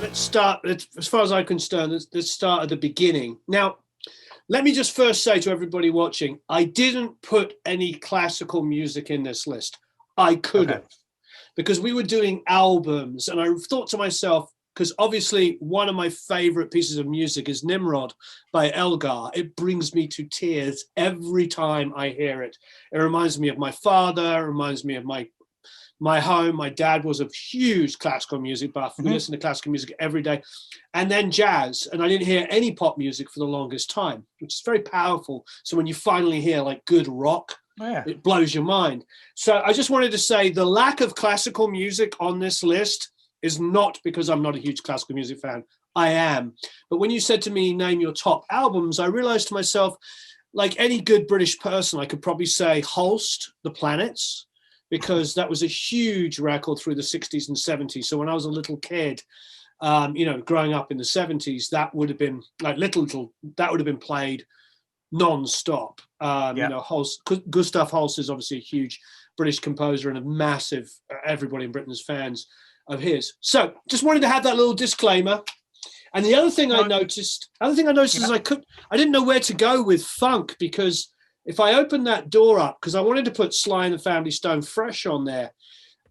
Let's start, as far as I'm concerned, let's start at the beginning. Now, let me just first say to everybody watching, I didn't put any classical music in this list. I could have, because we were doing albums, and I thought to myself, because obviously one of my favorite pieces of music is Nimrod by Elgar. It brings me to tears every time I hear it. It reminds me of my father, it reminds me of my home. My dad was a huge classical music buff. We listened to classical music every day. And then jazz. And I didn't hear any pop music for the longest time, which is very powerful. So when you finally hear like good rock, it blows your mind. So I just wanted to say the lack of classical music on this list is not because I'm not a huge classical music fan. I am. But when you said to me, name your top albums, I realized to myself, like any good British person, I could probably say Holst, The Planets, because that was a huge record through the 60s and 70s. So when I was a little kid, growing up in the 70s, that would have been like that would have been played non-stop. Holst, Gustav Holst is obviously a huge British composer and a massive, everybody in Britain is fans of his. So just wanted to have that little disclaimer. And the other thing I noticed is I didn't know where to go with funk, because if I opened that door up, because I wanted to put Sly and the Family Stone Fresh on there,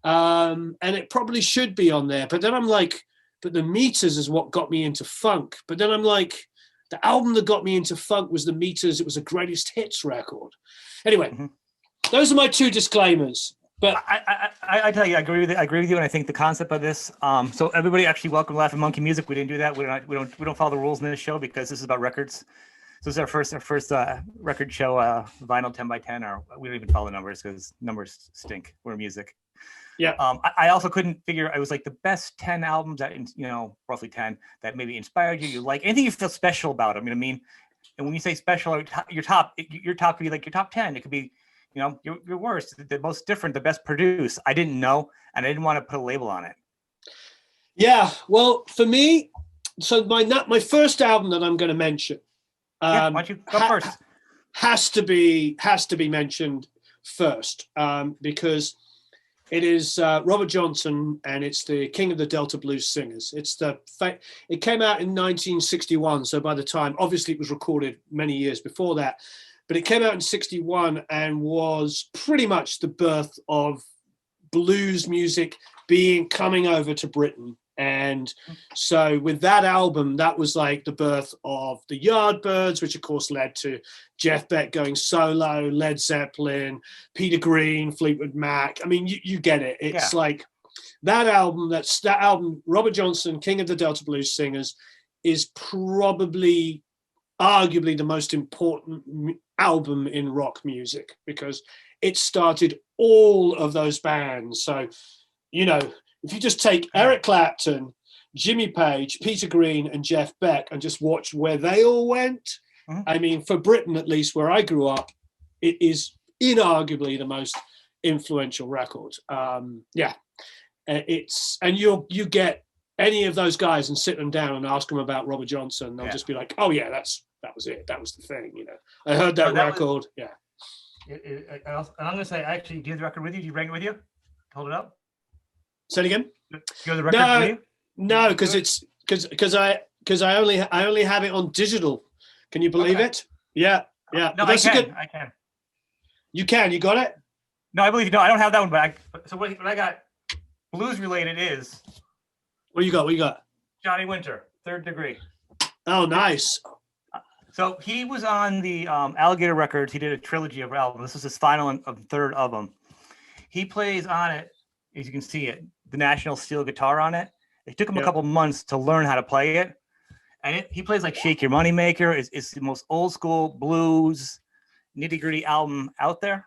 and it probably should be on there. But then I'm like, but the Meters is what got me into funk. But then I'm like, the album that got me into funk was the Meters. It was a greatest hits record. Anyway, those are my two disclaimers. But I tell you, I agree with you, and I think the concept of this. So everybody, actually, welcome to Laughing Monkey Music. We didn't do that. We don't follow the rules in this show because this is about records. So this is our first record show, vinyl 10 by 10. Or we don't even follow numbers because numbers stink. We're music. Yeah. I also couldn't figure. I was like the best 10 albums that roughly 10 that maybe inspired you. You like anything you feel special about them. You know what I mean? And when you say special, your top could be like your top 10. It could be, your worst, the most different, the best produced. I didn't know, and I didn't want to put a label on it. Yeah, well, for me, so my first album that I'm going to mention, why don't you go first? Has to be mentioned first, because it is Robert Johnson, and it's the King of the Delta Blues Singers. It came out in 1961, so by the time, obviously, it was recorded many years before that. But it came out in 61 and was pretty much the birth of blues music coming over to Britain. And so with that album, that was like the birth of the Yardbirds, which of course led to Jeff Beck going solo, Led Zeppelin, Peter Green, Fleetwood Mac. I mean, you get it. It's like that album, Robert Johnson, King of the Delta Blues Singers, is probably arguably the most important album in rock music, because it started all of those bands. So, if you just take Eric Clapton, Jimmy Page, Peter Green, and Jeff Beck and just watch where they all went, I mean, for Britain, at least where I grew up, it is inarguably the most influential record. You get any of those guys and sit them down and ask them about Robert Johnson, they'll just be like, oh yeah, that was it. That was the thing, I heard that record. And I'm going to say, actually, do you have the record with you? Do you bring it with you? Hold it up. Say it again. Do you have the record with you? No, because I only have it on digital. Can you believe it? Yeah. No, I can. You got it? No, I believe you. No, I don't have that one, but what I got blues related is. What you got? Johnny Winter, Third Degree. Oh, nice. So he was on the Alligator Records. He did a trilogy of albums. This was his final and third of them. He plays on it, as you can see it, the National Steel guitar on it. It took him a couple months to learn how to play it. And he plays like Shake Your Moneymaker. It's the most old school blues, nitty gritty album out there.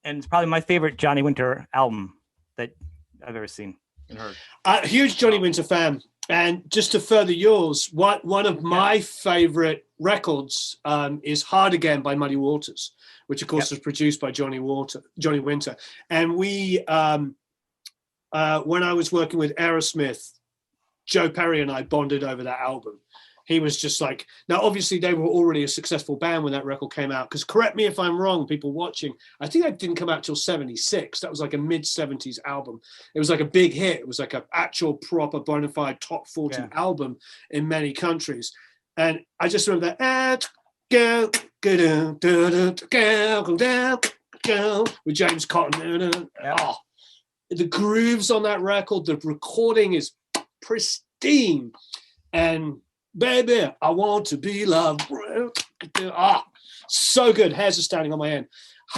And it's probably my favorite Johnny Winter album that I've ever seen and heard. A huge Johnny Winter fan. And just to further yours, one of my favorite records is Hard Again by Muddy Waters, which of course was produced by Johnny Winter. And we, when I was working with Aerosmith, Joe Perry and I bonded over that album. he was just like, now obviously they were already a successful band when that record came out, because correct me if I'm wrong, people watching, I think that didn't come out till 76. That was like a mid-70s album. It was like a big hit. It was like an actual proper bona fide top 40 album in many countries. And I just remember that with James Cotton. Oh, the grooves on that record, the recording is pristine. And baby, I want to be loved. Ah, so good. Hairs are standing on my end.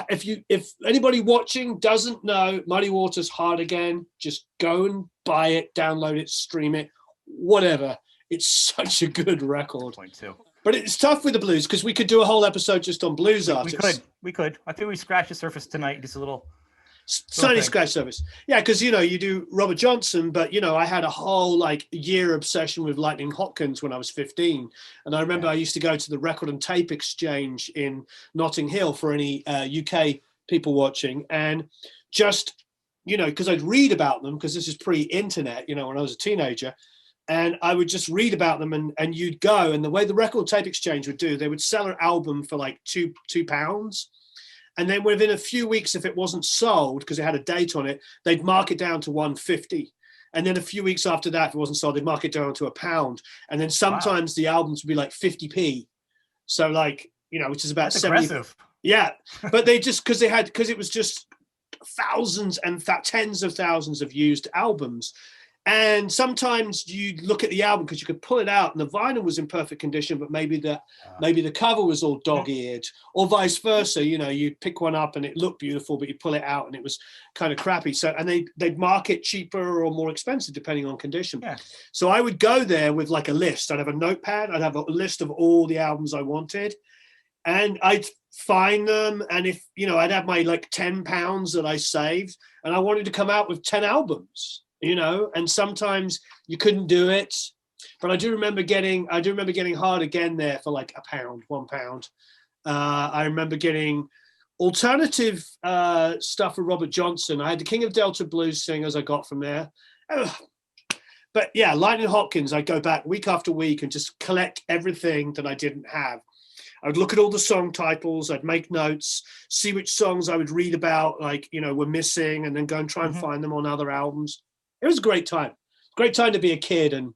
If anybody watching doesn't know Muddy Waters Hard Again, just go and buy it, download it, stream it, whatever. It's such a good record. But it's tough with the blues because we could do a whole episode just on blues artists. We could. I think we scratched the surface tonight, just a little. Sunny scratch service. Yeah, because, you do Robert Johnson, but, I had a whole year obsession with Lightning Hopkins when I was 15. And I remember I used to go to the record and tape exchange in Notting Hill for any UK people watching. And just, because I'd read about them, because this is pre-internet, when I was a teenager. And I would just read about them and you'd go. And the way the record tape exchange would do, they would sell an album for like £2. And then within a few weeks, if it wasn't sold, because it had a date on it, they'd mark it down to £1.50. And then a few weeks after that, if it wasn't sold, they'd mark it down to £1. And then sometimes the albums would be like 50p. So which is about 70. Aggressive. Yeah. But they just, because it was just thousands and tens of thousands of used albums. And sometimes you look at the album because you could pull it out and the vinyl was in perfect condition, but maybe the cover was all dog-eared, or vice versa. You'd pick one up and it looked beautiful, but you pull it out and it was kind of crappy. So, and they'd mark it cheaper or more expensive depending on condition. Yeah. So I would go there with like a list. I'd have a notepad. I'd have a list of all the albums I wanted, and I'd find them. And if I'd have my £10 that I saved, and I wanted to come out with 10 albums. And sometimes you couldn't do it, but I do remember getting Hard Again there for like £1. I remember getting alternative stuff for Robert Johnson. I had the King of Delta Blues singers I got from there. But yeah, Lightning Hopkins, I'd go back week after week and just collect everything that I didn't have. I would look at all the song titles, I'd make notes, see which songs I would read about, were missing, and then go and try and find them on other albums. It was a great time. Great time to be a kid and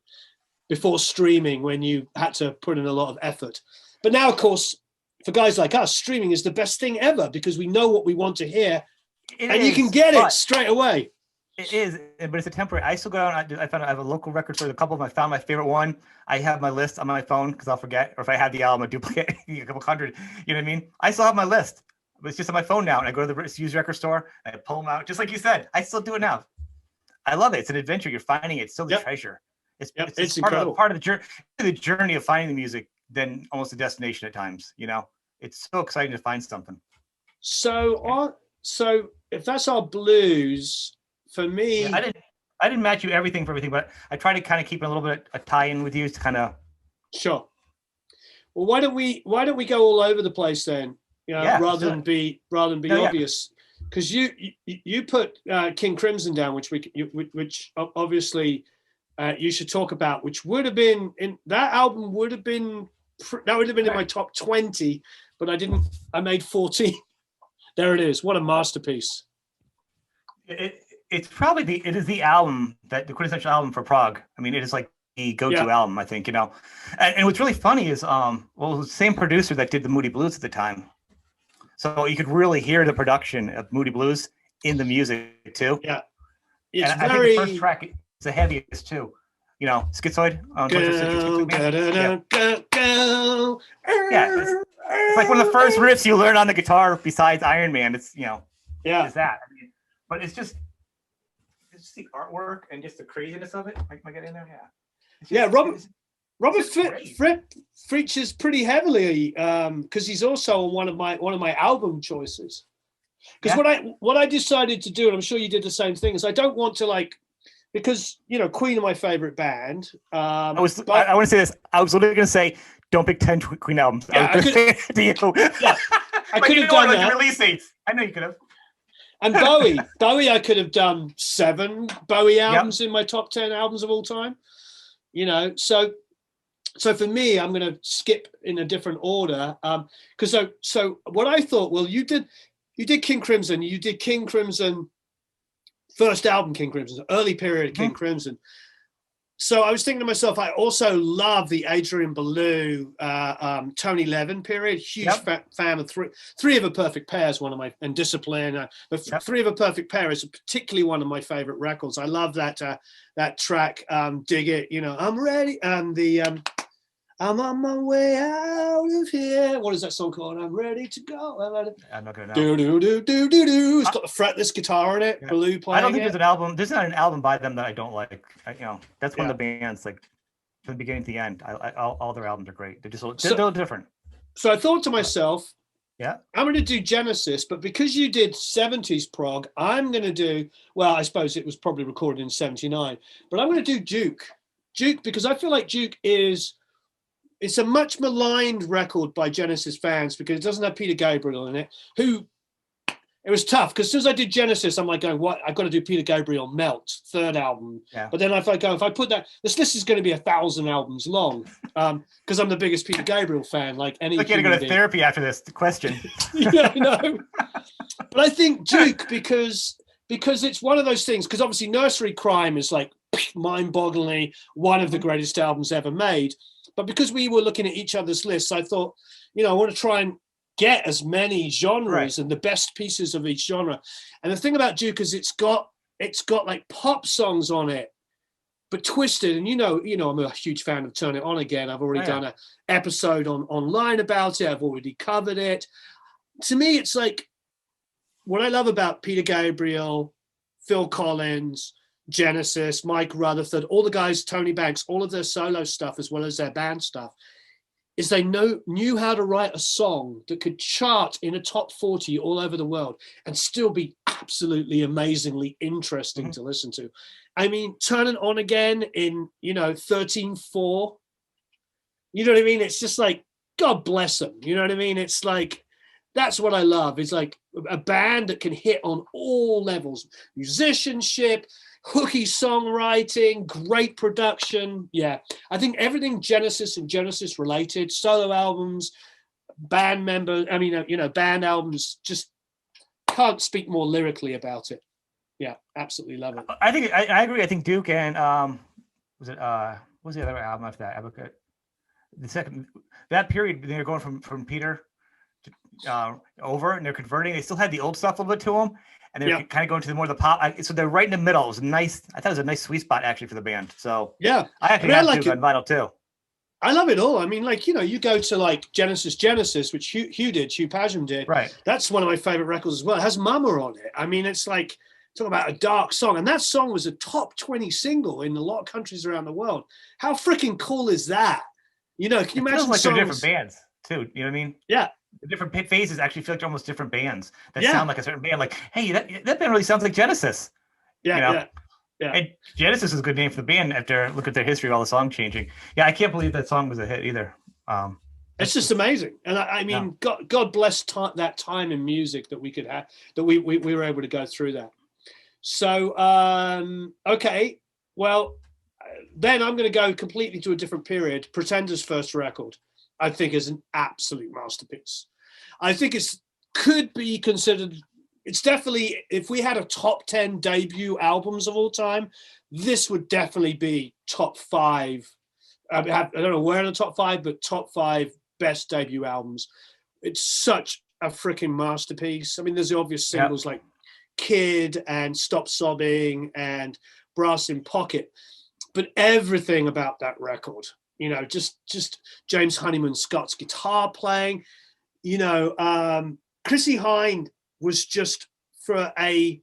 before streaming, when you had to put in a lot of effort. But now, of course, for guys like us, streaming is the best thing ever because we know what we want to hear you can get it straight away. It is, but it's a temporary. I still go out. I have a local record store. A couple of them. I found my favorite one. I have my list on my phone because I'll forget. Or if I had the album, I duplicate a couple hundred. You know what I mean? I still have my list, but it's just on my phone now. And I go to the used record store. And I pull them out, just like you said. I still do it now. I love it. It's an adventure. You're finding it. It's still the treasure. It's part of the journey of finding the music than almost a destination at times. It's so exciting to find something. So if that's our blues, for me, I didn't match you everything for everything, but I try to kind of keep a little bit a tie-in with you to kind of. Sure. Well, why don't we go all over the place then? Rather than be obvious. Because you put King Crimson down, which obviously you should talk about, which would have been in that album would have been in my top 20, but I didn't. I made 14. There it is. What a masterpiece! It's probably the album the quintessential album for prog. I mean, it is like the go-to album, I think. And what's really funny is the same producer that did the Moody Blues at the time. So you could really hear the production of Moody Blues in the music too. Yeah, I think the first track is the heaviest too. Schizoid. It's like one of the first riffs you learn on the guitar besides Iron Man. It's is that. But it's just the artwork and just the craziness of it. Am I getting there? Yeah. Robert Fripp features pretty heavily because he's also on one of my album choices. Because what I decided to do, and I'm sure you did the same thing, is I don't want to because Queen are my favorite band. I want to say this. I was literally going to say, don't pick 10 Queen albums. Yeah, I could have done that. Release dates. I know you could have. And Bowie, I could have done 7 Bowie albums in my top 10 albums of all time. So So for me, I'm going to skip in a different order. Because so what I thought, well, you did King Crimson, you did King Crimson, first album King Crimson, early period of King Crimson. So I was thinking to myself, I also love the Adrian Belew, Tony Levin period. Huge fan of Three of a Perfect Pair is one of my, and Discipline. Three of a Perfect Pair is particularly one of my favorite records. I love that that track, Dig It. You know, I'm ready, and the I'm on my way out of here. What is that song called? I'm ready to go. I'm not gonna know. Do do do do do do. It's got the fretless guitar in it. Yeah. Belew playing. I don't think there's an album. There's not an album by them that I don't like. That's one of the bands, like from the beginning to the end. All their albums are great. They're just they're different. So I thought to myself, yeah, I'm going to do Genesis, but because you did 70s prog, I'm going to do, well, I suppose it was probably recorded in 79, but I'm going to do Duke, because I feel like Duke it's a much maligned record by Genesis fans because it doesn't have Peter Gabriel in it, it was tough because as soon as I did Genesis, I'm like going, what? I've got to do Peter Gabriel Melt, third album. Yeah. But then if I put that, this list is going to be 1,000 albums long because I'm the biggest Peter Gabriel fan. Like any. Like you got to go to therapy after this question. Yeah, I know. But I think Duke because it's one of those things. Because obviously Nursery Crime is like mind-bogglingly one of the greatest albums ever made. But because we were looking at each other's lists, I thought, I want to try and get as many genres and the best pieces of each genre. And the thing about Duke is it's got like pop songs on it, but twisted. And I'm a huge fan of Turn It On Again. I've already done an episode online about it. I've already covered it. To me, it's like what I love about Peter Gabriel, Phil Collins, Genesis, Mike Rutherford, all the guys, Tony Banks, all of their solo stuff as well as their band stuff, is they knew how to write a song that could chart in a top 40 all over the world and still be absolutely amazingly interesting to listen to. I mean, Turn It On Again in, 13/4. You know what I mean? It's just like, God bless them. You know what I mean? It's like, that's what I love. It's like a band that can hit on all levels, musicianship, hooky songwriting, great production. Yeah, I think everything Genesis and Genesis related, solo albums, band members, band albums, just can't speak more lyrically about it. Yeah, absolutely love it. I think I agree. I think Duke and what was the other album after that? Advocate. The second, that period, they're going from Peter to, over, and they're converting. They still had the old stuff a little bit to them, and they're kind of going to more of the pop. So they're right in the middle. It was nice. I thought it was a nice sweet spot actually for the band. So yeah, I actually have Duke on vinyl too. I love it all. I mean, like, you go to like Genesis, which Hugh Padgham did. Right. That's one of my favorite records as well. It has Mama on it. I mean, it's like, talk about a dark song. And that song was a top 20 single in a lot of countries around the world. How freaking cool is that? Can you imagine? Feels like they're different bands too. You know what I mean? Yeah. The different phases actually feel like they're almost different bands that sound like a certain band. Like, hey, that band really sounds like Genesis. Yeah. And Genesis is a good name for the band after look at their history of all the song changing. Yeah, I can't believe that song was a hit either. It's just amazing. And I mean, God bless that time in music that we could have, that we were able to go through that. So, okay, well, then I'm going to go completely to a different period. Pretender's first record, I think, is an absolute masterpiece. I think could be considered, it's definitely, if we had a top 10 debut albums of all time, this would definitely be top 5. I don't know where in the top 5, but top 5 best debut albums. It's such a freaking masterpiece. I mean, there's the obvious singles like Kid and Stop Sobbing and Brass in Pocket, but everything about that record, just James Honeyman Scott's guitar playing, Chrissie Hynde was just, for a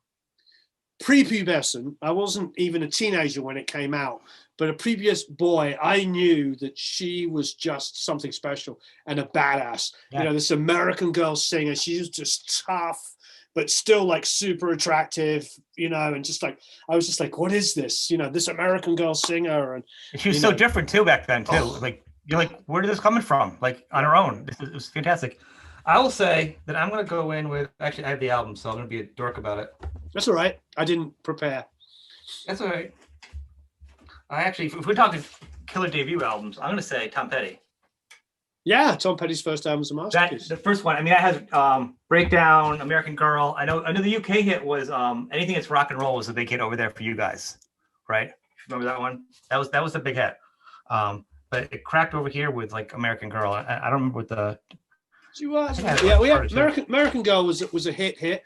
prepubescent, I wasn't even a teenager when it came out, but a previous boy, I knew that she was just something special and a badass. This American girl singer, she was just tough, but still like super attractive, and just like, I was just like, what is this? This American girl singer. And she was so different too back then too. Like, you're like, where did this coming from? Like on her own. It was fantastic. I will say that I'm going to go in with, actually I have the album, so I'm going to be a dork about it. That's all right. I didn't prepare. That's all right. I actually, if we're talking killer debut albums, I'm gonna say Tom Petty. Yeah, Tom Petty's first album's a That masterpiece. the first one. I mean, I had Breakdown, American Girl. I know the UK hit was Anything That's Rock and Roll was a big hit over there for you guys, right? Remember that one? That was a big hit. But it cracked over here with like American Girl. I don't remember what the. Yeah, we had American Girl was a hit.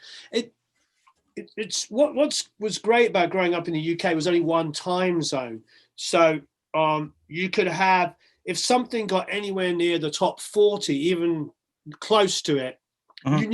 It's what was great about growing up in the UK was only one time zone, so you could have, if something got anywhere near the top 40, even close to it, you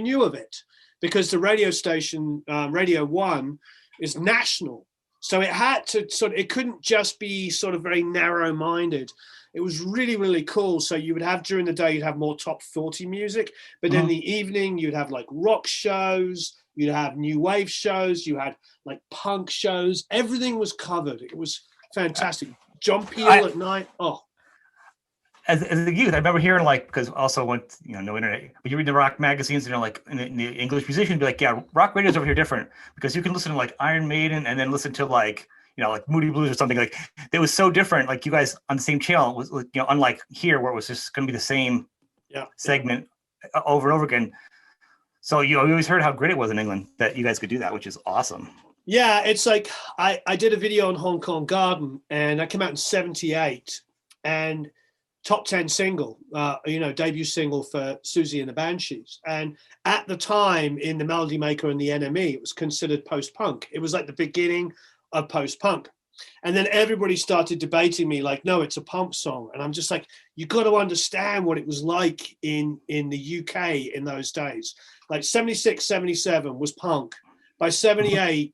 knew of it, because the radio station, Radio 1, is national. So it had to it couldn't just be sort of very narrow-minded. It was really, really cool. So you would have, during the day, you'd have more top 40 music, but in the evening, you'd have like rock shows, you'd have new wave shows, you had like punk shows. Everything was covered. It was fantastic. John Peel at night. Oh. As a youth, I remember hearing, like, because also went, no internet, but you read the rock magazines, like in the English musicians be like, yeah, rock radio's over here different, because you can listen to like Iron Maiden and then listen to like, like Moody Blues or something. Like, it was so different. Like, you guys on the same channel was, unlike here where it was just going to be the same segment over and over again. So you always heard how great it was in England that you guys could do that, which is awesome. Yeah, it's like I did a video on Hong Kong Garden, and that came out in '78, and top 10 single, debut single for Susie and the Banshees. And at the time, in the Melody Maker and the NME, it was considered post-punk. It was like the beginning of post-punk. And then everybody started debating me like, no, it's a punk song. And I'm just like, you got to understand what it was like in the UK in those days. Like 76, 77 was punk. By 78,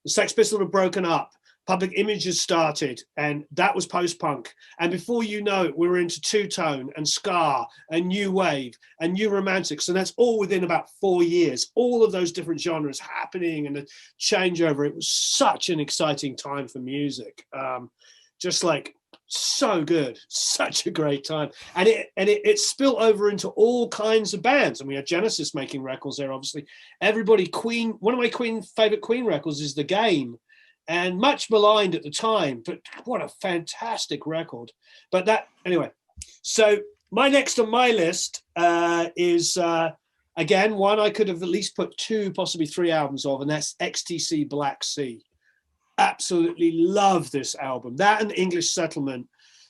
the Sex Pistols were broken up. Public Images started, and that was post-punk. And before you know it, we were into two-tone and ska and new wave and new romantics. And that's all within about 4 years. All of those different genres happening and the changeover. It was such an exciting time for music. Just like so good, such a great time. And it spilled over into all kinds of bands. And we had Genesis making records there, obviously. Everybody, Queen, one of my favorite Queen records is The Game. And much maligned at the time, but what a fantastic record. But anyway, so my next on my list is, again, one I could have at least put 2, possibly 3 albums of, and that's XTC Black Sea. Absolutely love this album. That and English Settlement,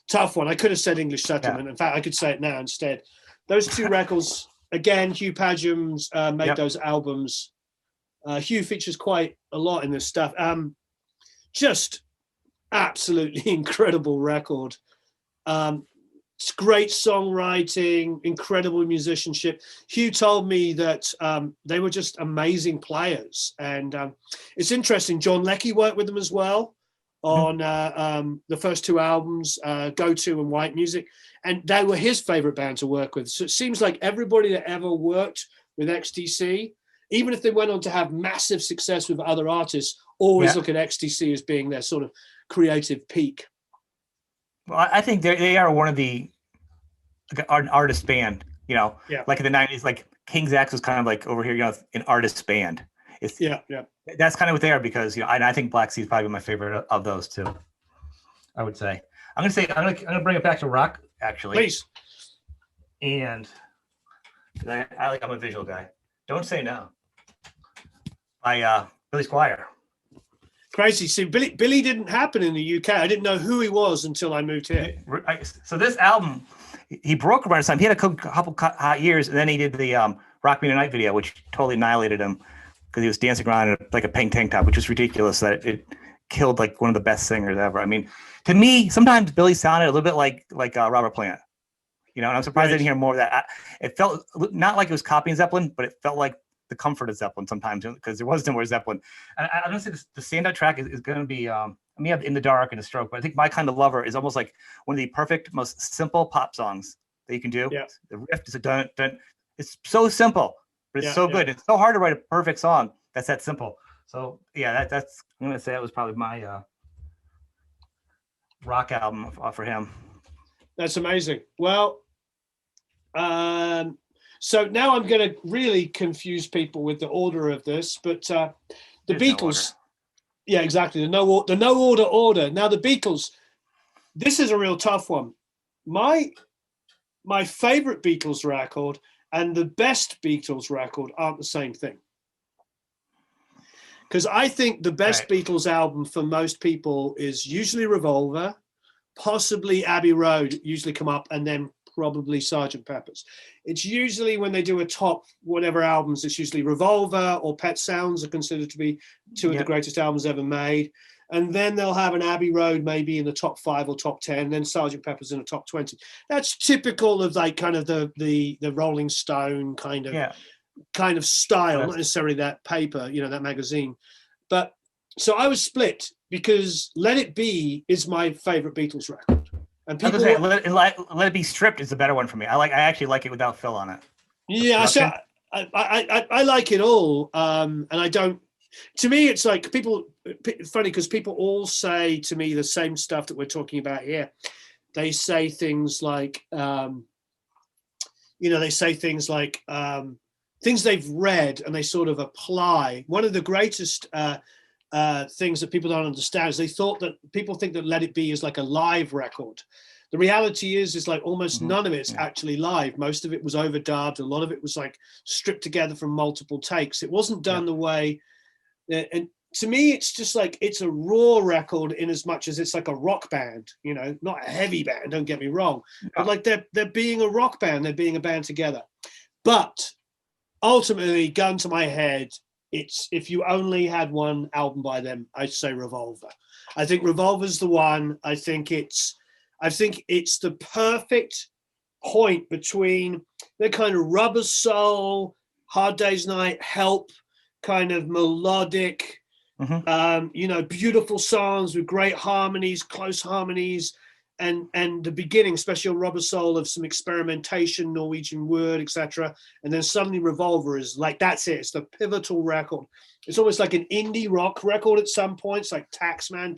tough one. I could have said English Settlement. Yeah. In fact, I could say it now instead. Those 2 records, again, Hugh Padgham's made those albums. Hugh features quite a lot in this stuff. Just absolutely incredible record. It's great songwriting, incredible musicianship. Hugh told me that they were just amazing players. And it's interesting, John Leckie worked with them as well on the first 2 albums, Go To and White Music. And they were his favorite band to work with. So it seems like everybody that ever worked with XTC, even if they went on to have massive success with other artists, always look at XTC as being their sort of creative peak. Well, I think they are one of the an artist band, like in the 90s, like King's X was kind of like over here, an artist band. It's, that's kind of what they are, because, and I think Black Sea is probably my favorite of those two, I would say. I'm going to bring it back to rock, actually. Please. And I'm a visual guy. Don't Say No by Billy Squier. Crazy. See, Billy didn't happen in the UK. I didn't know who he was until I moved here. So this album, he broke around this time. He had a couple hot years, and then he did the Rock Me Tonight video, which totally annihilated him because he was dancing around in like a pink tank top, which was ridiculous. That it killed like one of the best singers ever. I mean, to me, sometimes Billy sounded a little bit like Robert Plant. And I'm surprised I didn't hear more of that. It felt not like it was copying Zeppelin, but it felt like the comfort of Zeppelin sometimes, because there was no more Zeppelin. And I'm going to say the standout track is going to be, I have In the Dark and A Stroke, but I think My Kind of Lover is almost like one of the perfect, most simple pop songs that you can do. Yeah. The riff is a dun, dun. It's so simple, but it's so good. It's so hard to write a perfect song that's that simple. So that's I'm going to say that was probably my rock album for him. That's amazing. Well, so now I'm going to really confuse people with the order of this, but the Beatles, exactly, the no order. Now the Beatles, This is a real tough one. My favorite Beatles record and the best Beatles record aren't the same thing. Because I think the best Beatles album for most people is usually Revolver, possibly Abbey Road, usually come up, and then probably Sgt. Pepper's. It's usually when they do a top whatever albums, it's usually Revolver or Pet Sounds are considered to be two of the greatest albums ever made. And then they'll have an Abbey Road maybe in the top 5 or top 10, then Sgt. Pepper's in the top 20. That's typical of like kind of the Rolling Stone kind of style, not necessarily that paper, that magazine. But so I was split because Let It Be is my favorite Beatles record. And people say, Let It Be Stripped is a better one for me. I actually like it without Phil on it. Yeah, so I like it all. And I don't, to me, it's like funny because people all say to me the same stuff that we're talking about here. They say things like, things they've read and they sort of apply. One of the greatest things that people don't understand is people think that Let It Be is like a live record. The reality is like almost none of it's actually live. Most of it was overdubbed. A lot of it was like stripped together from multiple takes. It wasn't done the way, and to me, it's just like, it's a raw record in as much as it's like a rock band, not a heavy band, don't get me wrong, but like they're being a rock band, they're being a band together. But ultimately, gun to my head, it's, if you only had one album by them, I'd say Revolver. I think Revolver's the one. I think it's the perfect point between the kind of Rubber Soul, Hard Day's Night, Help, kind of melodic, beautiful songs with great harmonies, close harmonies, and the beginning, especially on Rubber Soul, of some experimentation, Norwegian word, etc. And then suddenly Revolver is like, that's it. It's the pivotal record. It's almost like an indie rock record at some points, like Taxman,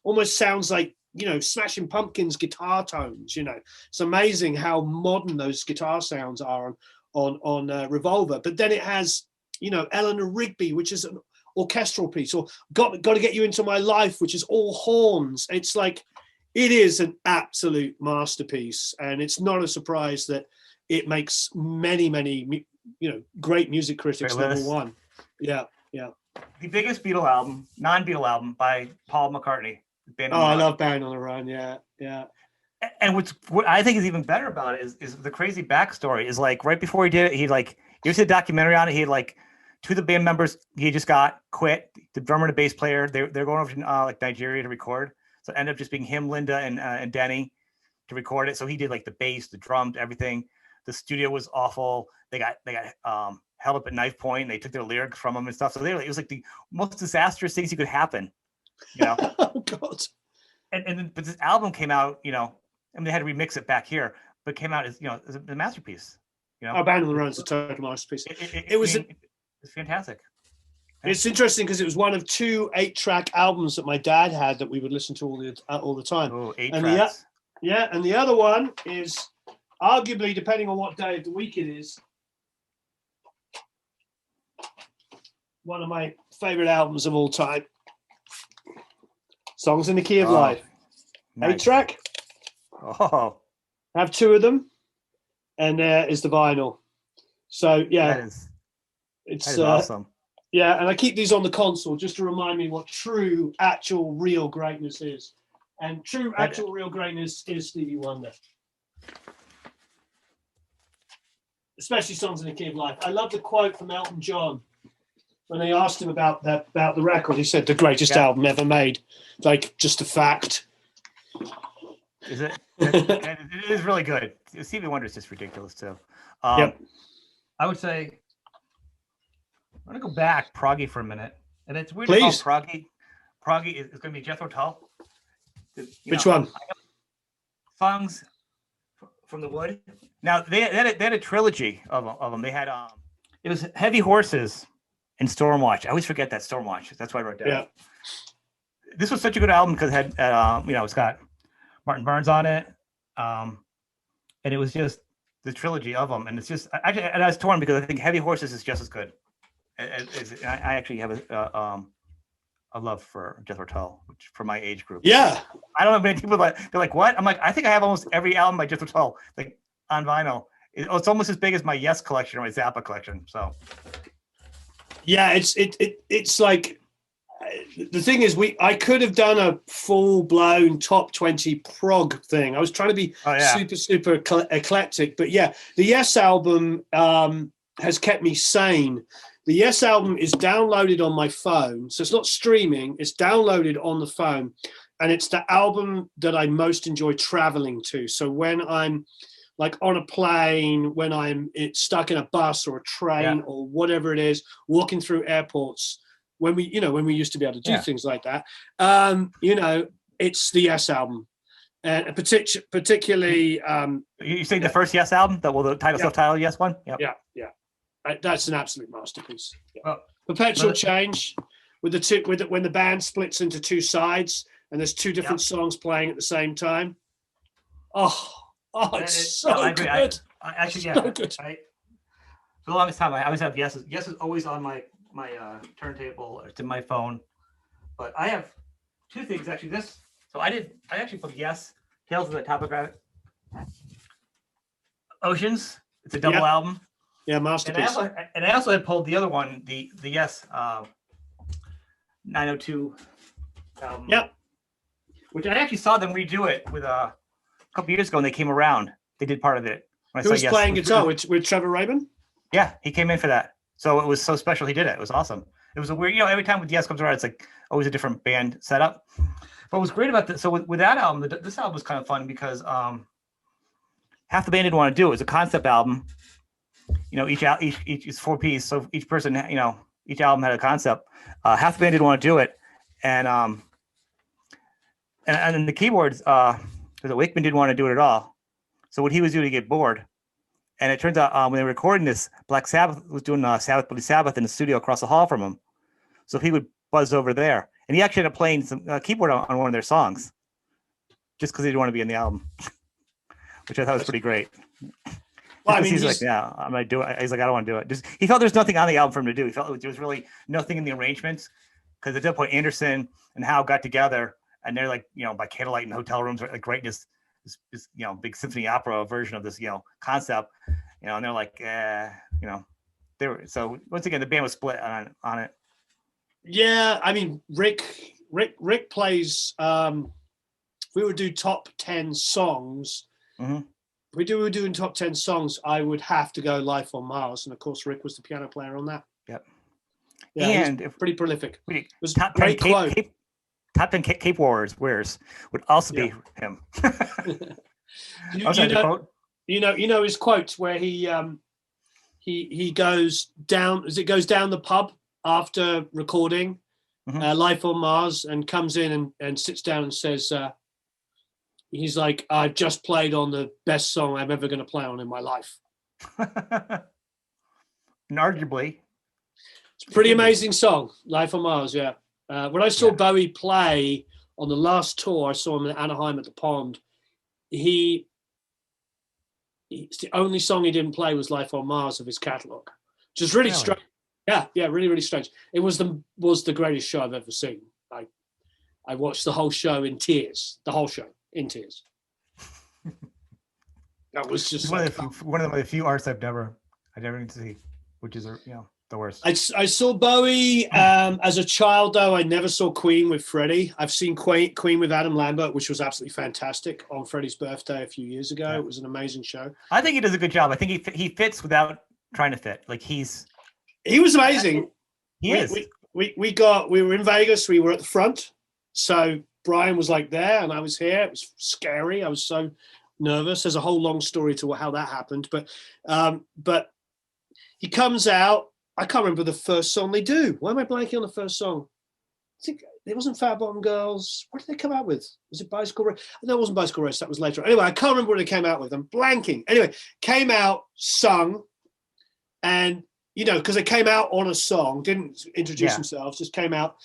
almost sounds like, Smashing Pumpkins guitar tones. It's amazing how modern those guitar sounds are on Revolver. But then it has, Eleanor Rigby, which is an orchestral piece, or got to Get You Into My Life, which is all horns. It's like, it is an absolute masterpiece, and it's not a surprise that it makes many great music critics number one. Yeah. The biggest Beatle album, non-Beatle album, by Paul McCartney. I love Band on the Run. Yeah. And what I think is even better about it is the crazy backstory. Is like right before he did it, he was a documentary on it. He had two of the band members he just got quit. The drummer and the bass player, they're going over to Nigeria to record. So it ended up just being him, Linda, and Denny to record it. So he did the bass, the drums, everything. The studio was awful. They got held up at knife point. They took their lyrics from them and stuff. So it was like the most disastrous things that could happen. Oh God. But this album came out. They had to remix it back here, but it came out as as a masterpiece. Band on the Run is a total masterpiece. It's fantastic. It's interesting because it was one of 2 8-track albums that my dad had that we would listen to all the time. Oh, 8 tracks. And the other one is arguably, depending on what day of the week it is, one of my favorite albums of all time. Songs in the Key of Life. Nice. 8-track. Oh. I have 2 of them, and there is the vinyl. So yeah, it's awesome. Yeah, and I keep these on the console just to remind me what true, actual, real greatness is. And true, actual, real greatness is Stevie Wonder. Especially Songs in the Key of Life. I love the quote from Elton John when they asked him about the record. He said, "The greatest album ever made." Like, just a fact. Is it? It is really good. Stevie Wonder is just ridiculous too. Yep. I would say I'm gonna go back proggy for a minute, and it's weird. Please. Proggy is going to be Jethro Tull. Which one? Songs from the Wood. Now they had a trilogy of them. They had it was Heavy Horses and Stormwatch. I always forget that Stormwatch. That's why I wrote down. Yeah. This was such a good album because it had it's got Martin Barnes on it, and it was just the trilogy of them. And it's just actually, and I was torn because I think Heavy Horses is just as good. I actually have a love for Jethro Tull, which for my age group. Yeah. I don't know many people they're like, what? I'm like, I think I have almost every album by Jethro Tull like on vinyl. It's almost as big as my Yes collection or my Zappa collection. So Yeah, it's like the thing is I could have done a full blown top 20 prog thing. I was trying to be super eclectic, but yeah, the Yes album has kept me sane. The Yes album is downloaded on my phone, so it's not streaming, it's downloaded on the phone, and it's the album that I most enjoy traveling to. So when I'm like on a plane, when I'm stuck in a bus or a train or whatever it is, walking through airports, when we used to be able to do things like that, it's the Yes album. And particularly... you say the first Yes album, the title self-titled Yes one? Yep. Yeah. That's an absolute masterpiece. Yeah. Well, Perpetual Change, when the band splits into two sides and there's two different songs playing at the same time. It's so good. I actually, so good. For the longest time, I always have Yes. Yes is always on my turntable. It's in my phone. But I have two things actually. I actually put Yes, Tales of the Topographic Oceans. It's a double album. Yeah, masterpiece. And I also had pulled the other one, the Yes 902 album. Yep. Which I actually saw them redo it with a couple years ago, and they came around. They did part of it. Who was playing guitar with Trevor Rabin? Yeah, he came in for that. So it was so special. He did it. It was awesome. It was a weird, every time with Yes comes around, it's like always a different band setup. But what was great about this, so with that album, this album was kind of fun because half the band didn't want to do it. It was a concept album. Each is 4-piece, so each person, each album had a concept. Half the band didn't want to do it, and then the keyboards, Wakeman didn't want to do it at all. So what he was doing to get bored, and it turns out when they were recording this, Black Sabbath was doing Sabbath Bloody Sabbath in the studio across the hall from him. So he would buzz over there, and he actually ended up playing some keyboard on one of their songs, just because he didn't want to be in the album, which I thought was pretty great. Well, he's like, yeah, I'm gonna do it. He's like, I don't want to do it. He felt there's nothing on the album for him to do. He felt there was really nothing in the arrangements, because at that point Anderson and Howe got together, and they're like, by candlelight in hotel rooms, like writing this big symphony opera version of this, concept, and they're like, they were. So once again, the band was split on it. Yeah, I mean, Rick plays. We would do top 10 songs. Mm-hmm. We were doing top 10 songs, I would have to go Life on Mars. And of course, Rick was the piano player on that. Yep. Yeah, and pretty prolific. It was top 10 top 10 Cape Warriors would also be him. you know his quote where he goes down, as it goes down the pub after recording Life on Mars, and comes in and sits down and says, he's like, I've just played on the best song I'm ever going to play on in my life. And arguably. It's a pretty amazing song, Life on Mars, yeah. When I saw Bowie play on the last tour, I saw him in Anaheim at the Pond. It's the only song he didn't play was Life on Mars of his catalogue, which is really strange. Yeah, really, really strange. It was the greatest show I've ever seen. I watched the whole show in tears, in tears. That was just one of the few artists I've never been to see, which is the worst. I saw Bowie as a child, though. I never saw Queen with Freddie. I've seen Queen with Adam Lambert, which was absolutely fantastic on Freddie's birthday a few years ago. Yeah. It was an amazing show. I think he does a good job. I think he fits without trying to fit. Like he was amazing. He is. We were in Vegas. We were at the front, so Brian was like there, and I was here. It was scary. I was so nervous. There's a whole long story to how that happened, but he comes out. I can't remember the first song they do. Why am I blanking on the first song? I think it wasn't Fat Bottom Girls. What did they come out with? Was it Bicycle Race? No, it wasn't Bicycle Race. That was later. Anyway, I can't remember what they came out with. I'm blanking. Anyway, came out, sung, and because they came out on a song, didn't introduce themselves, just came out.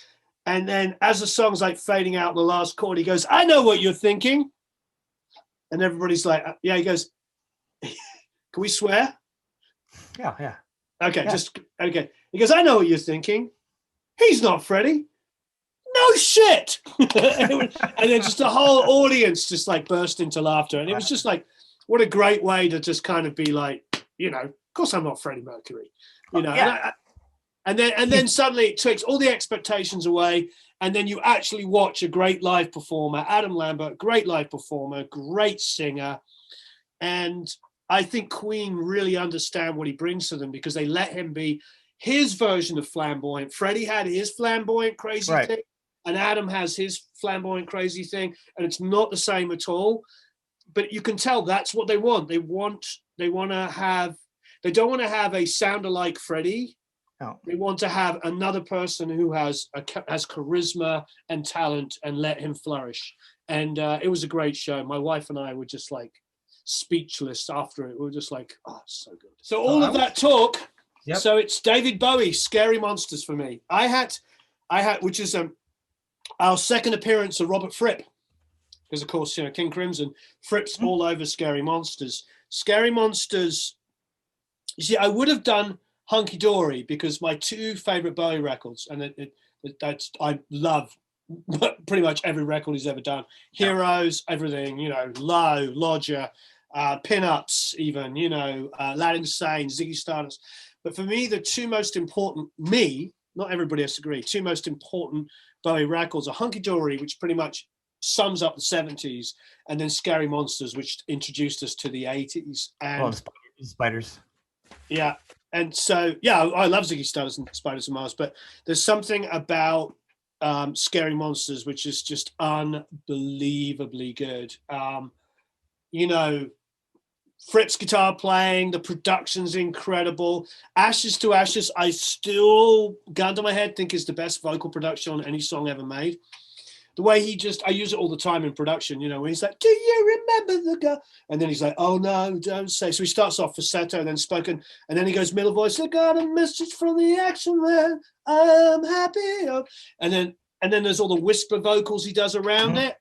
And then as the song's like fading out in the last chord, he goes, I know what you're thinking. And everybody's like, yeah, he goes, can we swear? Yeah. Okay, okay. He goes, I know what you're thinking. He's not Freddie. no shit. And then just the whole audience just like burst into laughter. And it was just like, what a great way to just kind of be like, of course I'm not Freddie Mercury, Yeah. and then suddenly it takes all the expectations away. And then you actually watch a great live performer, Adam Lambert, great live performer, great singer. And I think Queen really understand what he brings to them because they let him be his version of flamboyant. Freddie had his flamboyant crazy thing, and Adam has his flamboyant crazy thing, and it's not the same at all. But you can tell that's what they want. They don't want to have a sound-alike Freddie. No. They want to have another person who has charisma and talent and let him flourish. And it was a great show. My wife and I were just like speechless after it. We were just like, oh, so good. So all of that talk. Yep. So it's David Bowie, Scary Monsters for me. I had, which is our second appearance of Robert Fripp, because of course, King Crimson, Fripp's all over Scary Monsters. Scary Monsters. You see, I would have done Hunky Dory because my two favorite Bowie records, and I love pretty much every record he's ever done. Heroes, everything, Low, Lodger, Pin-Ups, even, Aladdin Sane, Ziggy Stardust. But for me, the two most important, not everybody has to agree, two most important Bowie records are Hunky Dory, which pretty much sums up the 70s, and then Scary Monsters, which introduced us to the 80s. And Spiders. Yeah. And so, I love Ziggy Stardust and Spiders and Mars, but there's something about Scary Monsters which is just unbelievably good. Fripp's guitar playing, the production's incredible. Ashes to Ashes, I still, gun to my head, think is the best vocal production on any song ever made. The way I use it all the time in production, when he's like, do you remember the guy? And then he's like, oh no, don't say. So he starts off falsetto, then spoken, and then he goes middle voice, I got a message from the action man, I'm happy. And then there's all the whisper vocals he does around it.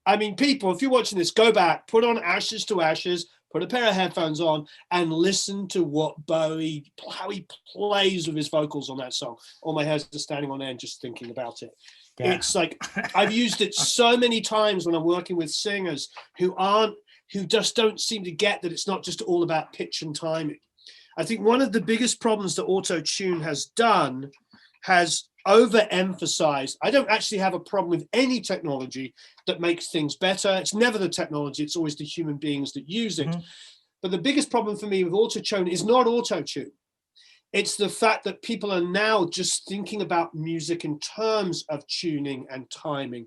I mean, people, if you're watching this, go back, put on Ashes to Ashes, put a pair of headphones on and listen to how he plays with his vocals on that song. All my hairs are standing on end just thinking about it. Yeah. It's like, I've used it so many times when I'm working with singers who just don't seem to get that it's not just all about pitch and timing. I think one of the biggest problems that auto-tune has done has overemphasized. I don't actually have a problem with any technology that makes things better. It's never the technology, it's always the human beings that use it. Mm-hmm. But the biggest problem for me with auto-tune is not auto-tune. It's the fact that people are now just thinking about music in terms of tuning and timing.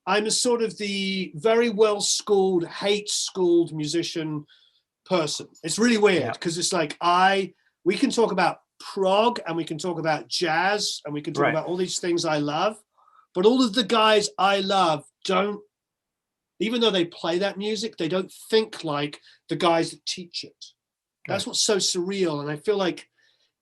I'm a sort of the very well-schooled, hate-schooled musician person. It's really weird because it's like we can talk about prog and we can talk about jazz and we can talk about all these things I love, but all of the guys I love don't, even though they play that music, they don't think like the guys that teach it. That's what's so surreal. And I feel like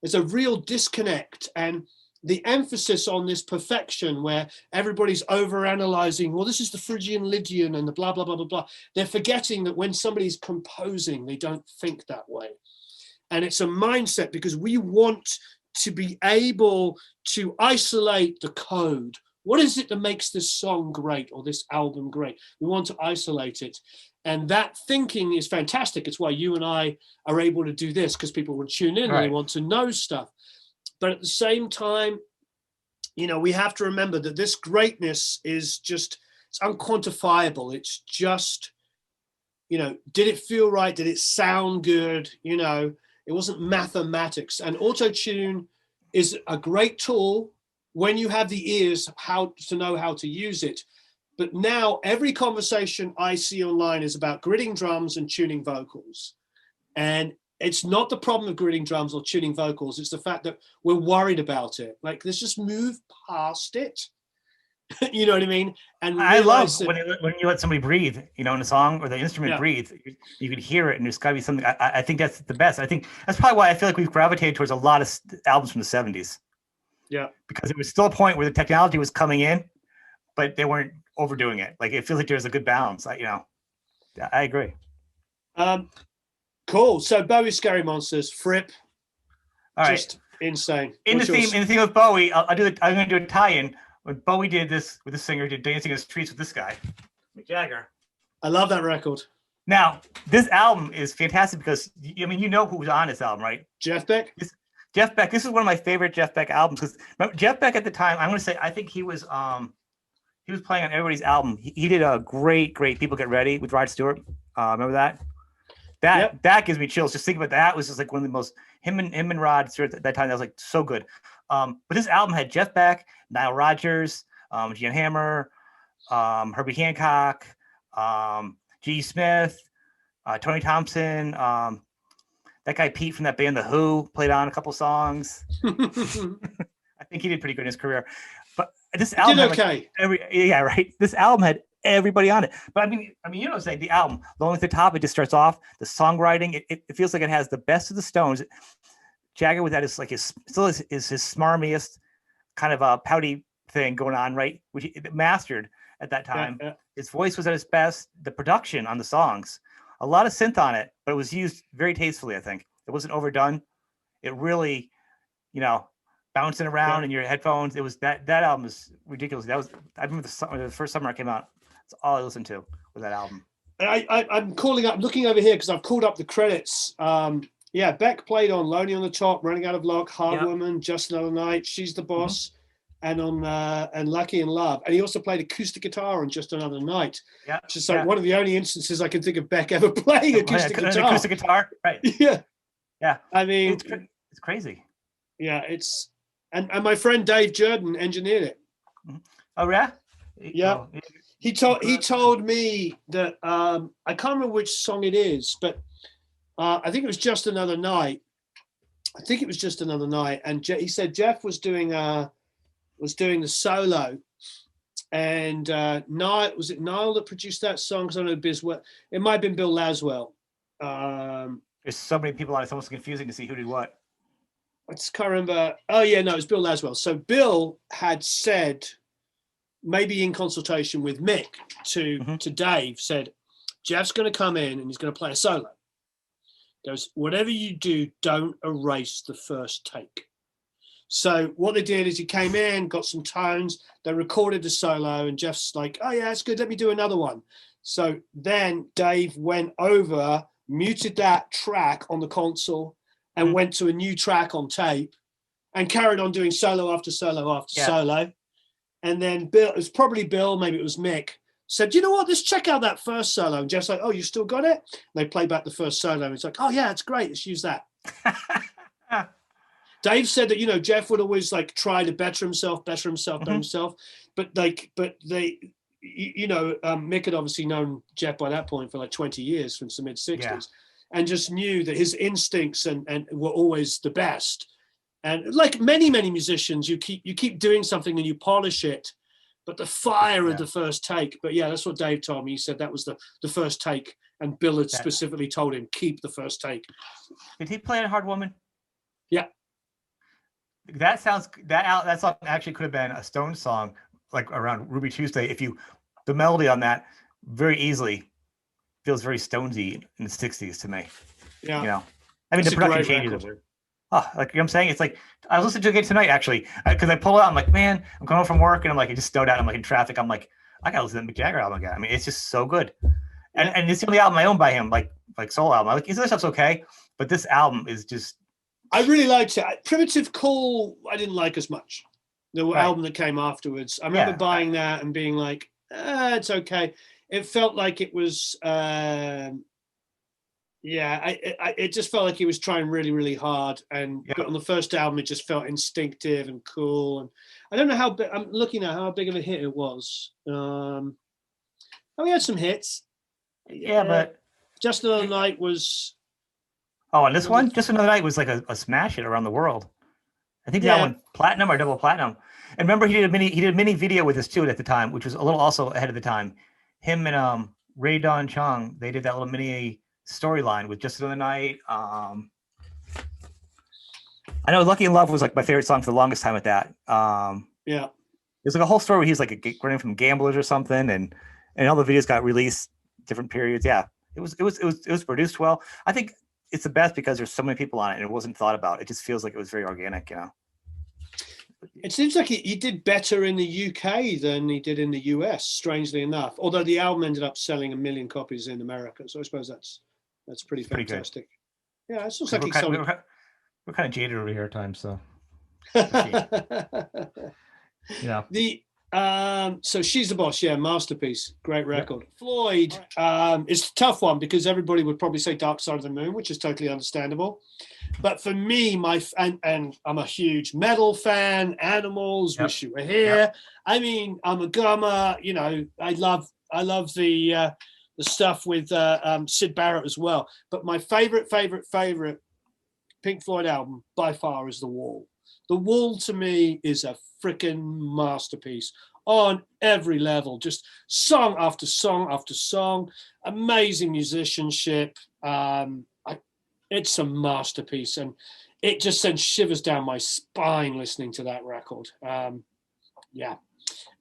there's a real disconnect, and the emphasis on this perfection where everybody's overanalyzing, well, this is the Phrygian Lydian and the blah, blah, blah, blah, blah. They're forgetting that when somebody's composing, they don't think that way. And it's a mindset because we want to be able to isolate the code. What is it that makes this song great or this album great? We want to isolate it. And that thinking is fantastic. It's why you and I are able to do this, because people will tune in and they want to know stuff. But at the same time, we have to remember that this greatness is just, it's unquantifiable. It's just, did it feel right? Did it sound good? It wasn't mathematics. And auto-tune is a great tool when you have the ears, how to know how to use it. But now every conversation I see online is about gridding drums and tuning vocals. And it's not the problem of gridding drums or tuning vocals. It's the fact that we're worried about it. Like, let's just move past it. You know what I mean? And I love when you let somebody breathe, in a song, or the instrument breathe. You can hear it, and there's got to be something. I think that's the best. I think that's probably why I feel like we've gravitated towards a lot of albums from the 70s. Yeah. Because it was still a point where the technology was coming in, but they weren't overdoing it. Like, it feels like there's a good balance. I agree. Cool. So Bowie's Scary Monsters, Fripp. All right. Just insane. In the theme of Bowie, I'm going to do a tie-in. when Bowie did this with the singer, did Dancing in the Streets with this guy, Mick Jagger. I love that record. Now, this album is fantastic because, I mean, you know who was on this album, right? Jeff Beck? Jeff Beck. This is one of my favorite Jeff Beck albums because Jeff Beck at the time, I'm going to say, I think he was playing on everybody's album. He did a great People Get Ready with Rod Stewart. Remember that? That gives me chills. Just think about that. It was just like one of the most, him and Rod Stewart at that time, that was like so good. But this album had Jeff Beck, Nile Rodgers, Jan Hammer, Herbie Hancock, G. Smith, Tony Thompson, that guy Pete from that band The Who played on a couple songs. I think he did pretty good in his career. But this album did okay. Right. This album had everybody on it. But I mean, you know, say the album, Lonely at the Top, it just starts off. The songwriting, it feels like it has the best of the Stones. Jagger with that is like his smarmiest kind of a pouty thing going on, right? Which he mastered at that time. Yeah. His voice was at its best. The production on the songs, a lot of synth on it, but it was used very tastefully. I think it wasn't overdone. It really, you know, bouncing around in your headphones. It was that album is ridiculous. I remember the first summer it came out. That's all I listened to was that album. I'm looking over here because I've called up the credits. Beck played on Lonely on the Top, Running Out of Luck, Hard Woman, Just Another Night, She's the Boss, and on and Lucky in Love. And he also played acoustic guitar on Just Another Night. Yeah, which is like one of the only instances I can think of Beck ever playing acoustic guitar. Acoustic guitar, right? Yeah. I mean, it's crazy. Yeah, it's and my friend Dave Jordan engineered it. Oh yeah. Yeah. He told me that I can't remember which song it is, but I think it was Just Another Night. And he said Jeff was doing the solo, and Niall, was it Niall that produced that song? Because I know it might have been Bill Laswell. There's so many people on it; it's almost confusing to see who did what. I just can't remember. Oh yeah, no, it was Bill Laswell. So Bill had said, maybe in consultation with Mick to Dave, said, Jeff's going to come in and he's going to play a solo. Goes, whatever you do, don't erase the first take. So what they did is he came in, got some tones, they recorded the solo, and Jeff's like, oh yeah, that's good, let me do another one. So then Dave went over, muted that track on the console, and went to a new track on tape, and carried on doing solo after solo after solo. And then Bill, it was probably Bill, maybe it was Mick, said, you know what, let's check out that first solo. And Jeff's like, oh, you still got it? And they play back the first solo. And it's like, oh yeah, it's great, let's use that. Dave said that, you know, Jeff would always like try to better himself. But Mick had obviously known Jeff by that point for like 20 years, from the mid 60s, and just knew that his instincts and were always the best. And like many musicians, you keep doing something and you polish it, but the fire of the first take. But yeah, that's what Dave told me. He said that was the first take, and Bill had specifically told him, keep the first take. Did he play on Hard Woman? Yeah. That song actually could have been a Stone song, like around Ruby Tuesday. The melody on that very easily feels very Stonesy in the 60s to me. Yeah. You know, I mean, the production changes. Oh, like I'm saying, it's like I was listening to it again tonight actually, because I pull it out. I'm like, man, I'm coming home from work, and I'm like, I just snowed out. I'm like in traffic. I'm like, I gotta listen to the Mick Jagger album again. I mean, it's just so good, and it's the only album I own by him, like solo album. I'm like, his other stuff's okay, but this album is just. I really liked it. Primitive Call, I didn't like as much. The album that came afterwards. I remember buying that and being like, it's okay. It felt like it was. It just felt like he was trying really, really hard, but on the first album it just felt instinctive and cool. And I don't know how big. I'm looking at how big of a hit it was. We had some hits. But Just Another Night was. Oh, and this one, Just Another Night, was like a smash hit around the world. I think that one platinum or double platinum. And remember, he did a mini video with this too at the time, which was a little also ahead of the time. Him and Ray Don Chung, they did that little mini storyline with Just Another Night. I know Lucky in Love was like my favorite song for the longest time at that. There's like a whole story where he's like running from gamblers or something, and all the videos got released different periods. Yeah, it was produced well. I think it's the best because there's so many people on it and it wasn't thought about. It just feels like it was very organic, you know. It seems like he did better in the UK than he did in the US, strangely enough. Although the album ended up selling 1 million copies in America, so I suppose that's pretty fantastic. Yeah, it looks like he's sold. We're kind of jaded over here at times, so. Yeah. So She's the Boss, yeah, masterpiece, great record. Yep. Floyd is a tough one because everybody would probably say Dark Side of the Moon, which is totally understandable. But for me, and I'm a huge metal fan. Animals, yep. Wish You Were Here. Yep. I mean, I'm a gummer. You know, I love the stuff with Syd Barrett as well. But my favorite Pink Floyd album by far is The Wall. The Wall to me is a freaking masterpiece on every level. Just song after song after song. Amazing musicianship. It's a masterpiece, and it just sends shivers down my spine listening to that record. Yeah.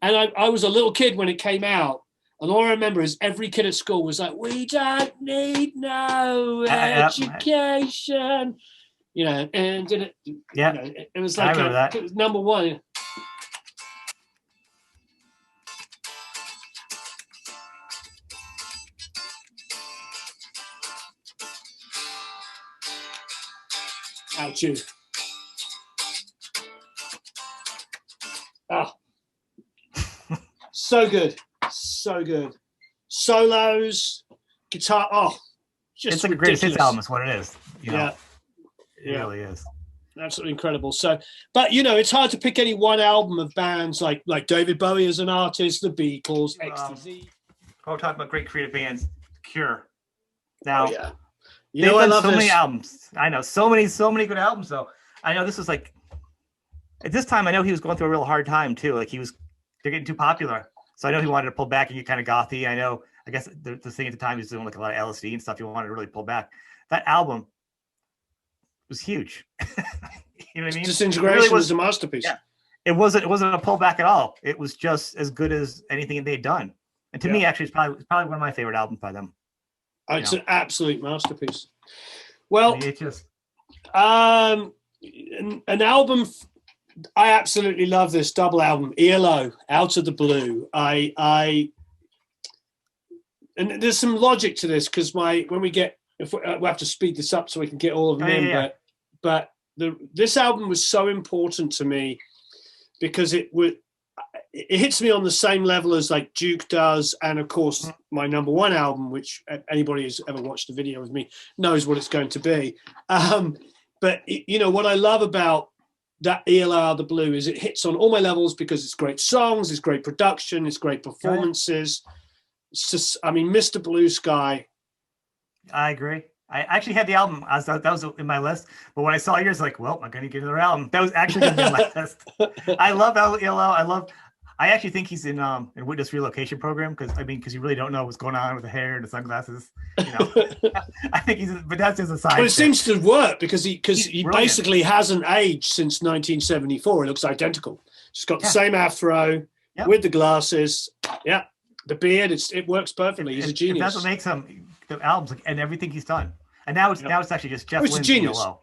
And I was a little kid when it came out, and all I remember is every kid at school was like, "We don't need no education." You know, and did it? Yeah, you know, it was like it was number one. Out you. Oh, so good, so good. Solos, guitar. Oh, just it's like a greatest hits album. Is what it is. You know? Yeah. It really is. Absolutely incredible. So, but you know, it's hard to pick any one album of bands like David Bowie as an artist, the Beatles, XTZ. We're talking about great creative bands, Cure. Now, you know, I love so many albums. I know so many good albums. Though I know this was like at this time. I know he was going through a real hard time too. Like they're getting too popular. So I know he wanted to pull back and get kind of gothy. I guess the thing at the time he was doing like a lot of LSD and stuff. He wanted to really pull back. That album was huge. You know what I mean? Disintegration really was a masterpiece. Yeah. It wasn't a pullback at all. It was just as good as anything they'd done. And to me, actually, it's probably one of my favorite albums by them. It's an absolute masterpiece. Well, I mean, it just an album. I absolutely love this double album, ELO, Out of the Blue. And there's some logic to this because we'll have to speed this up so we can get all of them in. Yeah. But this album was so important to me because it hits me on the same level as like Duke does, and of course my number one album, which anybody who's ever watched the video with me knows what it's going to be. But you know what I love about that ELO Out of the Blue is it hits on all my levels because it's great songs, it's great production, it's great performances. It's just, I mean, Mr. Blue Sky. I agree. I actually had the album. That was in my list. But when I saw yours, like, well, I'm going to get another album. That was actually going to be on my list. I love ELO. I actually think he's in Witness Relocation Program because you really don't know what's going on with the hair and the sunglasses. You know, I think but that's just a side. But it seems to work because he basically hasn't aged since 1974. He looks identical. Just got the same afro with the glasses. Yeah, the beard. It works perfectly. He's a genius. That's what makes him the albums and everything he's done. And now it's actually just Jeff Lynne's ELO.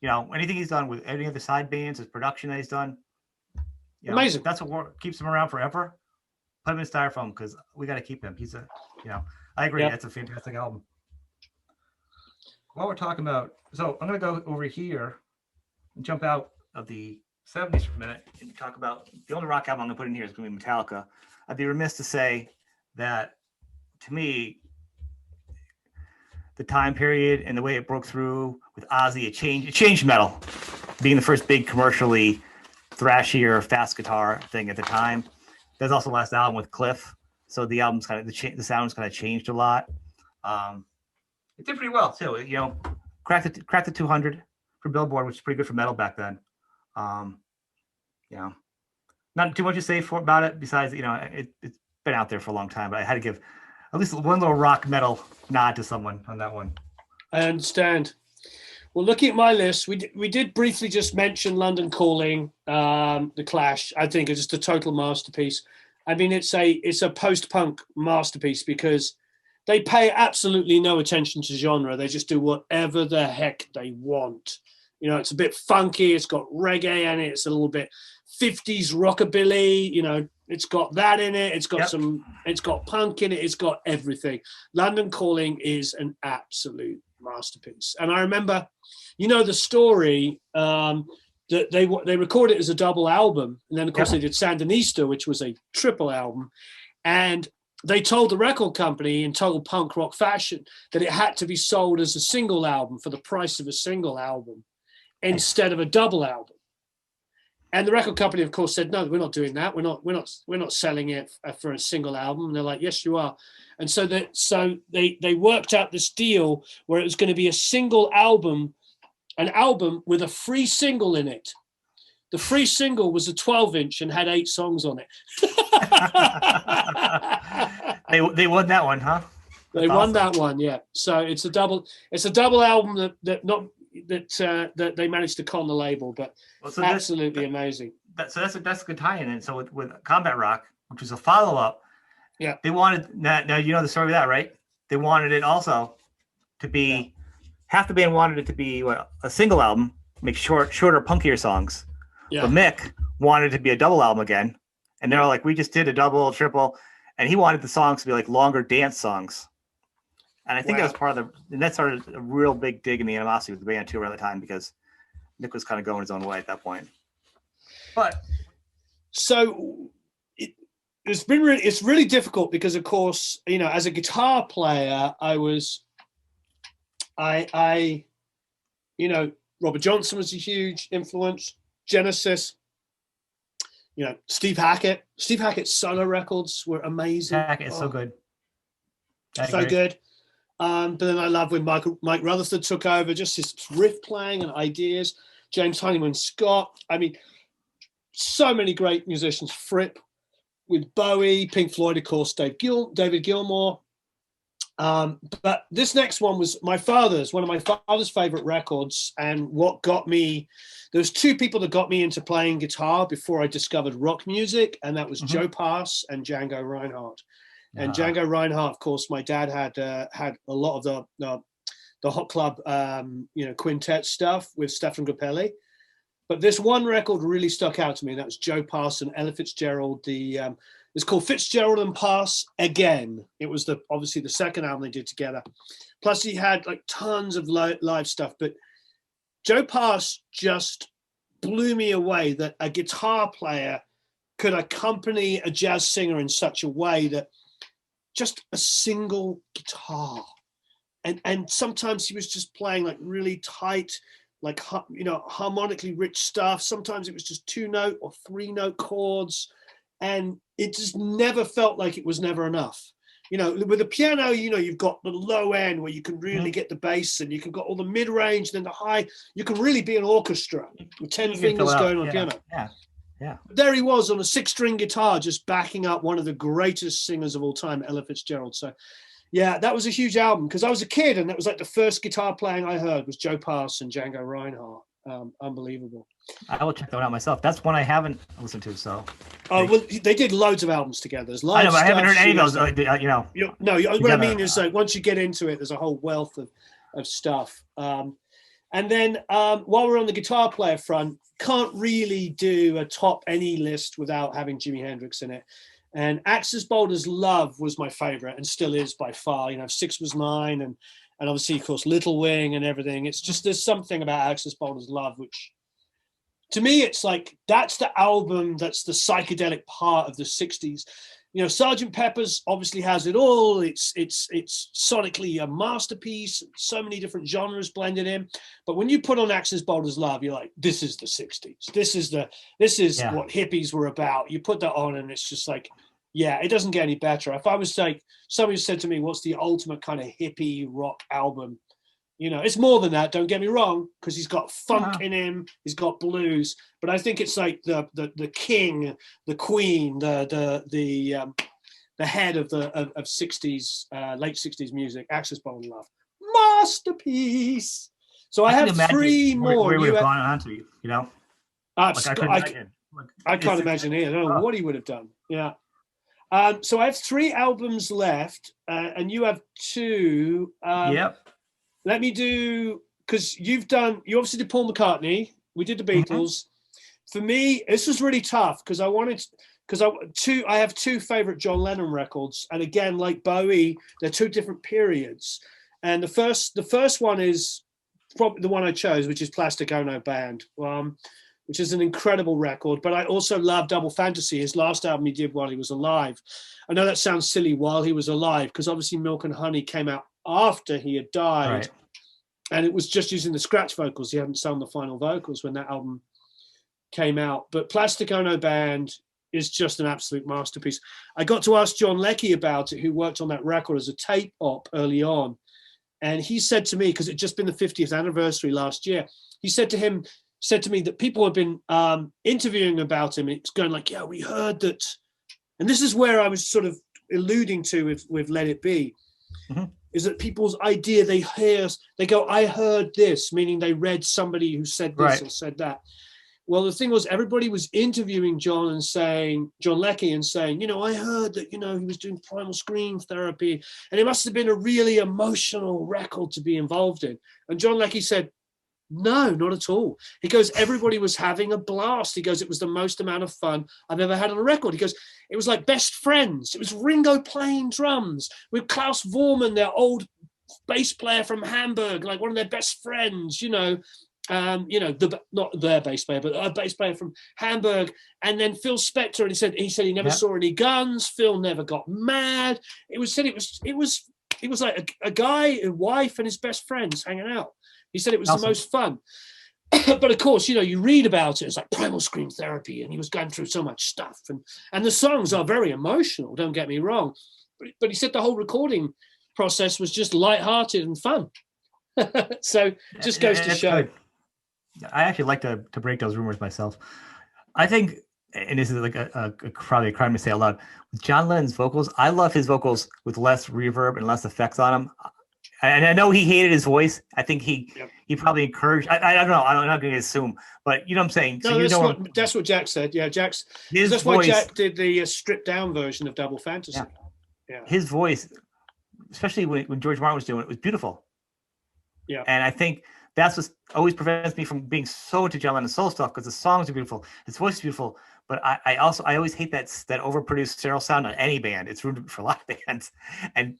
You know, anything he's done with any other side bands, his production that he's done. Amazing. That's what keeps him around forever. Put him in styrofoam because we got to keep him. He's I agree. That's a fantastic album. While we're talking about, so I'm going to go over here and jump out of the 70s for a minute and talk about the only rock album I'm going to put in here is going to be Metallica. I'd be remiss to say that to me, the time period and the way it broke through with Ozzy, it changed metal, being the first big commercially thrashier, fast guitar thing at the time. There's also the last album with Cliff, so the album's kind of the sound's kind of changed a lot. It did pretty well too. You know, cracked the 200 for Billboard, which is pretty good for metal back then. Not too much to say about it besides it's been out there for a long time, but I had to give at least one little rock metal nod to someone on that one. I understand. Well, looking at my list, we did briefly just mention London Calling, The Clash. I think it's just a total masterpiece. I mean, it's a post-punk masterpiece because they pay absolutely no attention to genre. They just do whatever the heck they want. You know, it's a bit funky. It's got reggae in it. It's a little bit 50s rockabilly. You know, it's got that in it. It's got it's got punk in it. It's got everything. London Calling is an absolute masterpiece. And I remember, you know, the story that they recorded it as a double album. And then, of course, they did Sandinista, which was a triple album. And they told the record company in total punk rock fashion that it had to be sold as a single album for the price of a single album instead of a double album. And the record company, of course, said, no, we're not doing that. We're not selling it for a single album. And they're like, yes, you are. And so they worked out this deal where it was going to be a single album, an album with a free single in it. The free single was a 12-inch and had 8 songs on it. They won that one, huh? They won that one, yeah. So it's a double album that they managed to con the label, but absolutely amazing. That's a good tie-in. And so with Combat Rock, which was a follow-up, they wanted now you know the story of that, right? They wanted it also to be half the band wanted it to be a single album, make shorter, punkier songs. Yeah. But Mick wanted it to be a double album again, and they were like, we just did a double, triple, and he wanted the songs to be like longer dance songs. And I think that was part of and that started a real big dig in the animosity with the band too around the time, because Nick was kind of going his own way at that point. But so it's really difficult because, of course, you know, as a guitar player, I you know, Robert Johnson was a huge influence, Genesis, you know, Steve Hackett's solo records were amazing. Hackett is so good. Good. But then I love when Mike Rutherford took over, just his riff playing and ideas. James Honeyman Scott. I mean, so many great musicians. Fripp with Bowie, Pink Floyd, of course, David Gilmour. But this next one was one of my father's favorite records. And what got me, there's 2 people that got me into playing guitar before I discovered rock music. And that was Joe Pass and Django Reinhardt. And Django Reinhardt, of course, my dad had a lot of the Hot Club, you know, quintet stuff with Stefan Grappelli. But this one record really stuck out to me. And that was Joe Pass and Ella Fitzgerald. It's called Fitzgerald and Pass Again. It was obviously the second album they did together. Plus he had like tons of live stuff. But Joe Pass just blew me away that a guitar player could accompany a jazz singer in such a way that just a single guitar. And sometimes he was just playing like really tight, like, you know, harmonically rich stuff. Sometimes it was just 2-note or 3-note chords. And it just never felt like it was never enough. You know, with the piano, you know, you've got the low end where you can really get the bass, and you can got all the mid range, and then the high. You can really be an orchestra with 10 fingers going on piano. Yeah. There he was on a 6-string guitar, just backing up one of the greatest singers of all time, Ella Fitzgerald. So, yeah, that was a huge album because I was a kid, and that was like the first guitar playing I heard was Joe Pass and Django Reinhardt. Unbelievable. I will check that one out myself. That's one I haven't listened to. So, well, they did loads of albums together. There's I know, but I haven't heard any of those. You know, what I mean is, like, once you get into it, there's a whole wealth of stuff. And then while we're on the guitar player front, can't really do a top any list without having Jimi Hendrix in it. And Axis Boulder's Love was my favorite and still is by far. You know, 6 Was Mine and obviously, of course, Little Wing and everything. It's just, there's something about Axis Boulder's Love, which to me, it's like, that's the album, that's the psychedelic part of the 60s. You know, Sgt. Pepper's obviously has it all. It's sonically a masterpiece, so many different genres blended in. But when you put on Axis Boulder's Love, you're like, this is the 60s. This is what hippies were about. You put that on and it's just like, yeah, it doesn't get any better. If I was like, somebody said to me, what's the ultimate kind of hippie rock album? You know, it's more than that, don't get me wrong, because he's got funk in him, he's got blues, but I think it's like the king, the queen, the head of 60s, late 60s music, Axis Boulder Love. Masterpiece. So I have 3 more. Where would have gone on to, you know? I can't imagine either. I don't know what he would have done. Yeah. So I have 3 albums left, and you have 2. Yep. Let me do because you obviously did Paul McCartney. We did the Beatles. For me, this was really tough because I have two favorite John Lennon records, and again, like Bowie, they're two different periods. And the first one is probably the one I chose, which is Plastic Ono Band, which is an incredible record. But I also love Double Fantasy, his last album he did while he was alive. I know that sounds silly, while he was alive, because obviously Milk and Honey came out after he had died. Right. And it was just using the scratch vocals. He hadn't sung the final vocals when that album came out. But Plastic Ono Band is just an absolute masterpiece. I got to ask John Leckie about it, who worked on that record as a tape op early on. And he said to me, because it'd just been the 50th anniversary last year, he said to me that people had been interviewing about him. It's going like, yeah, we heard that. And this is where I was sort of alluding to with Let It Be. Mm-hmm. Is that people's idea, they go, I heard this, meaning they read somebody who said this or said that. Well, the thing was, everybody was interviewing John Leckie and saying, I heard that, he was doing primal scream therapy, and it must have been a really emotional record to be involved in. And John Leckie said, no, not at all. He goes, everybody was having a blast. He goes, it was the most amount of fun I've ever had on a record. He goes, it was like best friends. It was Ringo playing drums with Klaus Vormann, their old bass player from Hamburg, like one of their best friends, not their bass player, but a bass player from Hamburg. And then Phil Spector, and he said he never saw any guns. Phil never got mad. It was like a guy, a wife, and his best friends hanging out. He said it was the most fun. But of course, you read about it. It's like primal scream therapy, and he was going through so much stuff. And the songs are very emotional, don't get me wrong. But he said the whole recording process was just lighthearted and fun. So just goes to show. Good. I actually like to break those rumors myself. I think, and this is like probably a crime to say out loud, with John Lennon's vocals, I love his vocals with less reverb and less effects on them. And I know he hated his voice. I think he probably encouraged. I don't know. I'm not going to assume, but you know what I'm saying. No, so that's what Jack said. Yeah, that's voice, why Jack did the stripped down version of Double Fantasy. Yeah. His voice, especially when George Martin was doing it, was beautiful. Yeah, and I think that's what always prevents me from being so into John Lennon's soul stuff, because the songs are beautiful, his voice is beautiful. But I always hate that overproduced sterile sound on any band. It's ruined for a lot of bands, and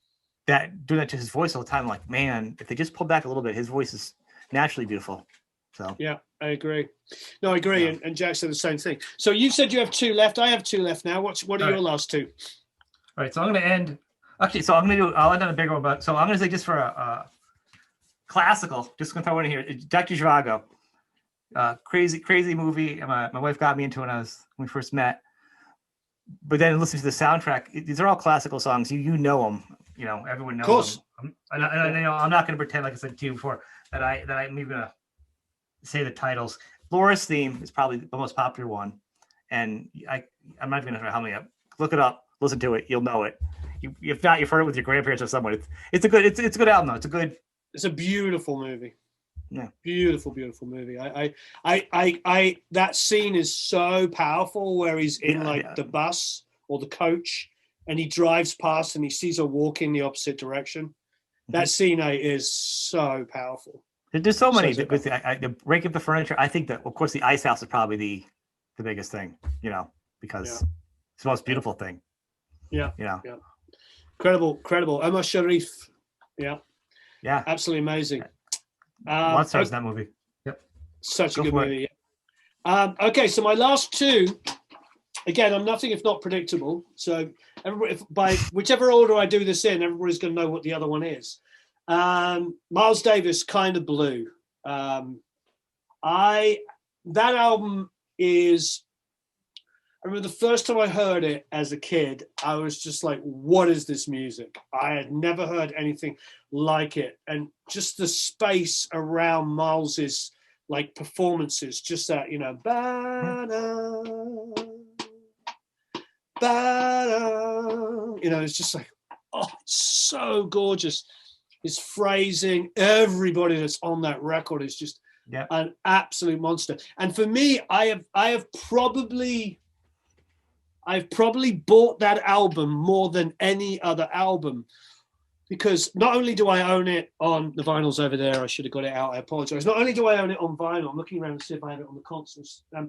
doing that to his voice all the time, like, man, if they just pull back a little bit, his voice is naturally beautiful. So yeah, I agree. No, I agree. Yeah. And Jack said the same thing. So you said you have two left. I have two left now. What are your last two? All right. So I'm going to end. Actually, I'll end on a bigger one. But so I'm going to say, just for a classical, just going to throw one in here. Dr. Zhivago. Crazy movie. My wife got me into it when we first met. But then listening to the soundtrack, these are all classical songs. You know them. Everyone knows. Of course. And I'm not going to pretend, like I said to you before, that I'm even going to say the titles. Laura's Theme is probably the most popular one, and I'm not even going to know how many. Look it up, listen to it, you'll know it. If not, you've heard it with your grandparents or someone. It's a good album though. It's a beautiful movie. Yeah, beautiful movie. I that scene is so powerful, where he's in the bus or the coach, and he drives past and he sees her walking the opposite direction. That scene is so powerful. There's so many. The break up the furniture. I think that, of course, the ice house is probably the biggest thing, because it's the most beautiful thing. Yeah. Incredible. Omar Sharif. Yeah. Absolutely amazing. What stars that movie? Yep. Such a good movie. Okay, so my last two. Again, I'm nothing if not predictable. So everybody, by whichever order I do this in, everybody's going to know what the other one is. Miles Davis, Kind of Blue. That album is. I remember the first time I heard it as a kid, I was just like, "What is this music?" I had never heard anything like it, and just the space around Miles's like performances, just that it's just like, oh, it's so gorgeous. His phrasing, everybody that's on that record is just an absolute monster. And for me, I've probably bought that album more than any other album. because not only do I own it on the vinyls over there, I should have got it out. I apologize. Not only do I own it on vinyl, I'm looking around to see if I have it on the consoles. I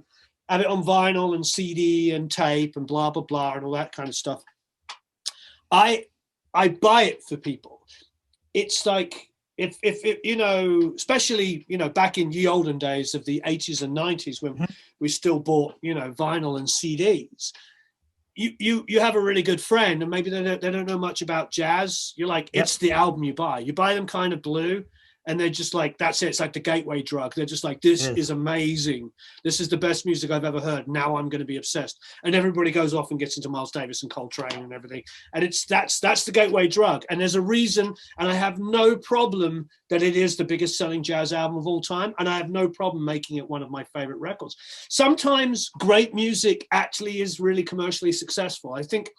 have it on vinyl and CD and tape and blah blah blah and all that kind of stuff. I buy it for people. It's like if you know, especially back in the olden days of the 80s and 90s when we still bought vinyl and CDs. You have a really good friend and maybe they don't know much about jazz. You're like, it's the album you buy. You buy them Kind of Blue and they're just like, that's it. It's like the gateway drug. They're just like, this is amazing. This is the best music I've ever heard. Now I'm going to be obsessed. And everybody goes off and gets into Miles Davis and Coltrane and everything. And that's the gateway drug. And there's a reason. And I have no problem that it is the biggest selling jazz album of all time. And I have no problem making it one of my favorite records. Sometimes great music actually is really commercially successful. I think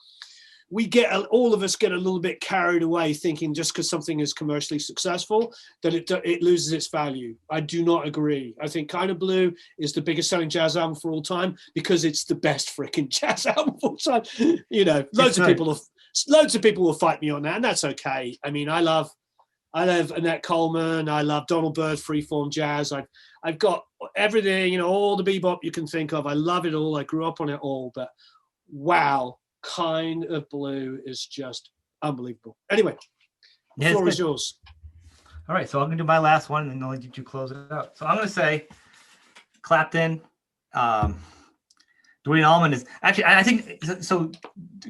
all of us get a little bit carried away thinking just because something is commercially successful that it loses its value. I do not agree. I think Kind of Blue is the biggest selling jazz album for all time because it's the best freaking jazz album of all time. Loads of people will fight me on that, and that's okay. I mean, I love Annette Coleman. I love Donald Byrd's Freeform Jazz. I've got everything, all the bebop you can think of. I love it all. I grew up on it all, but wow. Kind of Blue is just unbelievable. Anyway, the floor is yours. All right, so I'm going to do my last one, and then I'll let you close it out. So I'm going to say Clapton. Duane Allman is actually, I think, so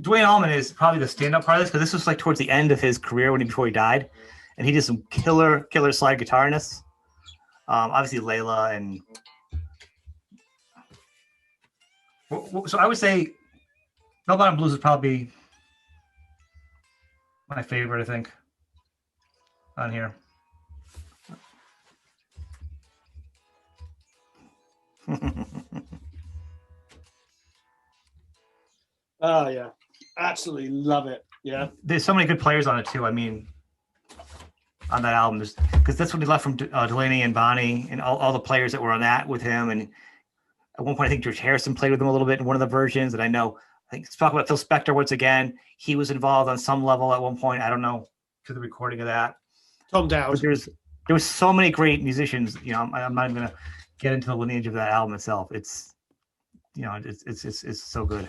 Duane Allman is probably the stand-up part of this because this was like towards the end of his career before he died, and he did some killer slide guitar in this. Obviously, Layla and so I would say Bell Bottom Blues is probably my favorite, I think, on here. Oh, yeah. Absolutely love it. Yeah. There's so many good players on it, too. I mean, on that album, because that's what he left from Delaney and Bonnie and all the players that were on that with him. And at one point, I think George Harrison played with him a little bit in one of the versions. And I think let's talk about Phil Spector once again. He was involved on some level at one point. I don't know to the recording of that. Tom Dowd. There was so many great musicians. I'm not even going to get into the lineage of that album itself. It's it's so good.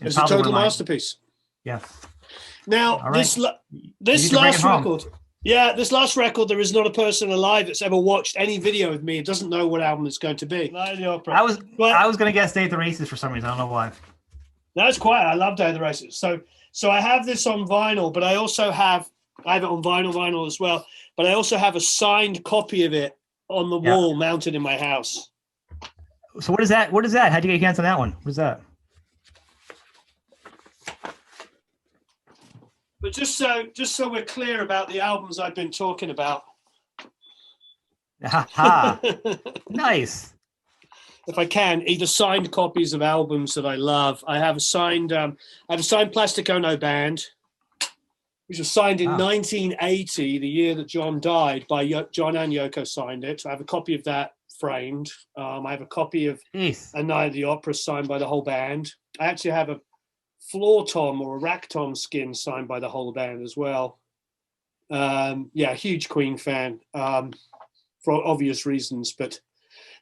It's a total masterpiece. Yeah. Now right. this last record. Yeah, this last record, there is not a person alive that's ever watched any video of me and doesn't know what album it's going to be. Night of the Opera. I was going to guess Day of the Races for some reason. I don't know why. That's quiet. I love Day of the Races. So I have this on vinyl, but I have it on vinyl as well. But I also have a signed copy of it on the wall mounted in my house. So what is that? How'd you get your hands on that one? What is that? But just so we're clear about the albums I've been talking about. Nice. If I can, either signed copies of albums that I love. I have a signed Plastic Ono Band, which was signed in 1980, the year that John died. By John and Yoko signed it. So I have a copy of that framed. I have a copy of A Night of the Opera signed by the whole band. I actually have a floor tom or a rack tom skin signed by the whole band as well. Huge Queen fan for obvious reasons, but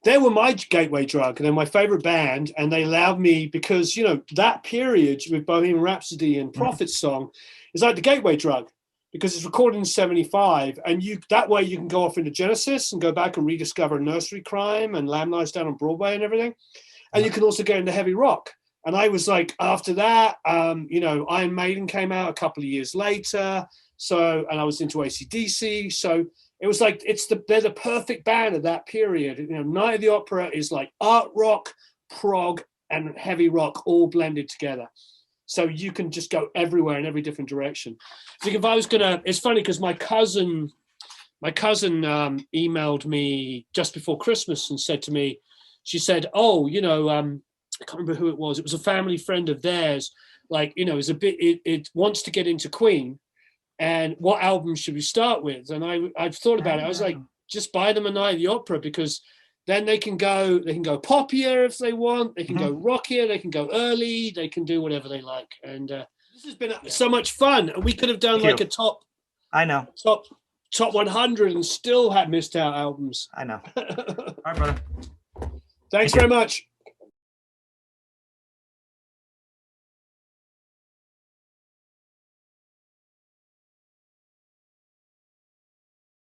they were my gateway drug. They're my favorite band, and they allowed me because that period with Bohemian Rhapsody and Prophet's Song is like the gateway drug because it's recorded in 75, and that way you can go off into Genesis and go back and rediscover Nursery Crime and Lamb Lies Down on Broadway and everything, and you can also get into heavy rock. And I was like, after that, Iron Maiden came out a couple of years later. And I was into AC/DC. So it was like, they're the perfect band of that period. Night of the Opera is like art rock, prog, and heavy rock all blended together. So you can just go everywhere in every different direction. It's funny because my cousin emailed me just before Christmas and said to me, she said, I can't remember who it was. It was a family friend of theirs. It wants to get into Queen, and what album should we start with? And I've thought about it. I was like, just buy them A Night of the Opera because then they can go poppier if they want. They can go rockier. They can go early. They can do whatever they like. And this has been so much fun. And we could have done like a top I know. Top 100 and still had missed out albums. I know. All right, brother. Thanks very much.